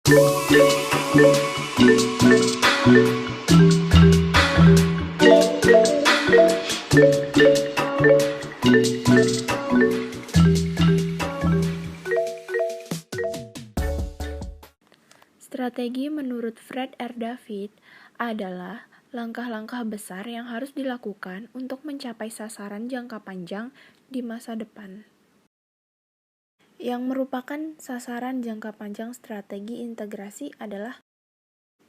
Strategi menurut Fred R. David adalah langkah-langkah besar yang harus dilakukan untuk mencapai sasaran jangka panjang di masa depan. Yang merupakan sasaran jangka panjang strategi integrasi adalah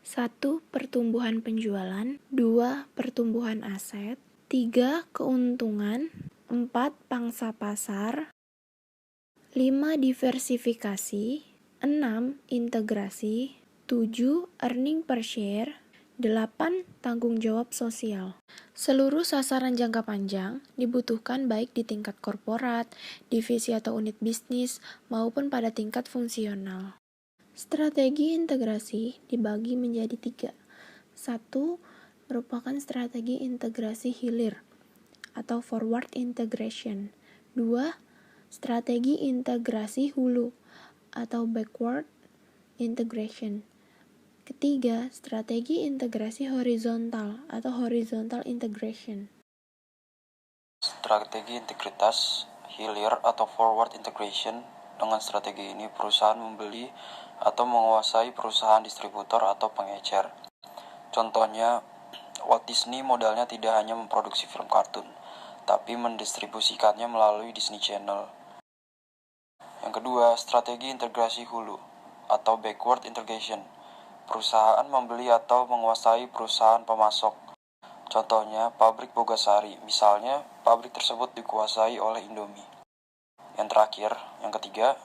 1. Pertumbuhan penjualan, 2. Pertumbuhan aset, 3. Keuntungan, 4. Pangsa pasar, 5. Diversifikasi, 6. Integrasi, 7. Earning per share, 8. Tanggung jawab sosial. Seluruh sasaran jangka panjang dibutuhkan baik di tingkat korporat, divisi atau unit bisnis, maupun pada tingkat fungsional. Strategi integrasi dibagi menjadi 3. 1. Merupakan strategi integrasi hilir atau forward integration. 2. Strategi integrasi hulu atau backward integration. Ketiga, strategi integrasi horizontal atau horizontal integration. Strategi integritas hilir atau forward integration. Dengan strategi ini, perusahaan membeli atau menguasai perusahaan distributor atau pengecer. Contohnya, Walt Disney modalnya tidak hanya memproduksi film kartun, tapi mendistribusikannya melalui Disney Channel. Yang kedua, strategi integrasi hulu atau backward integration. Perusahaan membeli atau menguasai perusahaan pemasok. Contohnya, pabrik Bogasari. Misalnya, pabrik tersebut dikuasai oleh Indomie. Yang terakhir, yang ketiga,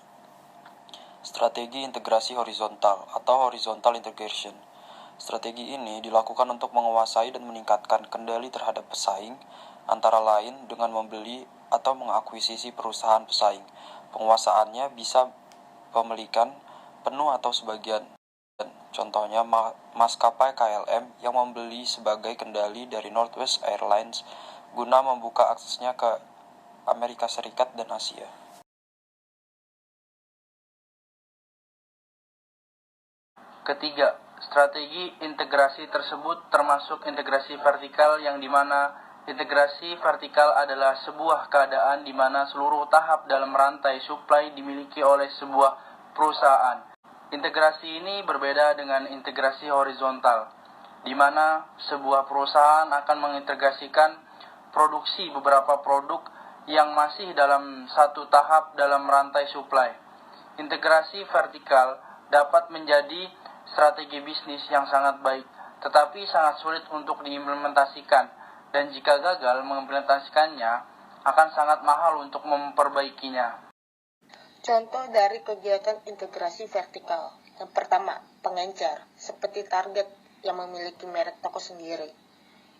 strategi integrasi horizontal atau horizontal integration. Strategi ini dilakukan untuk menguasai dan meningkatkan kendali terhadap pesaing, antara lain dengan membeli atau mengakuisisi perusahaan pesaing. Penguasaannya bisa pemilikan penuh atau sebagian. Contohnya, maskapai KLM yang membeli sebagai kendali dari Northwest Airlines guna membuka aksesnya ke Amerika Serikat dan Asia. Ketiga, strategi integrasi tersebut termasuk integrasi vertikal yang dimana integrasi vertikal adalah sebuah keadaan di mana seluruh tahap dalam rantai supply dimiliki oleh sebuah perusahaan. Integrasi ini berbeda dengan integrasi horizontal, di mana sebuah perusahaan akan mengintegrasikan produksi beberapa produk yang masih dalam satu tahap dalam rantai supply. Integrasi vertikal dapat menjadi strategi bisnis yang sangat baik, tetapi sangat sulit untuk diimplementasikan, dan jika gagal mengimplementasikannya, akan sangat mahal untuk memperbaikinya. Contoh dari kegiatan integrasi vertikal. Yang pertama, pengencer, seperti Target yang memiliki merek toko sendiri.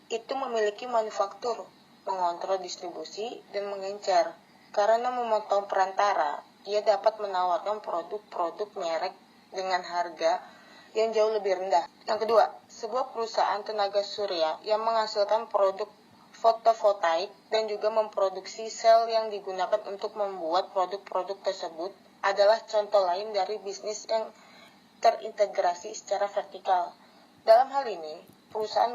Itu memiliki manufaktur, mengontrol distribusi, dan mengencer. Karena memotong perantara, ia dapat menawarkan produk-produk merek dengan harga yang jauh lebih rendah. Yang kedua, sebuah perusahaan tenaga surya yang menghasilkan produk fotovoltaik dan juga memproduksi sel yang digunakan untuk membuat produk-produk tersebut adalah contoh lain dari bisnis yang terintegrasi secara vertikal. Dalam hal ini, perusahaan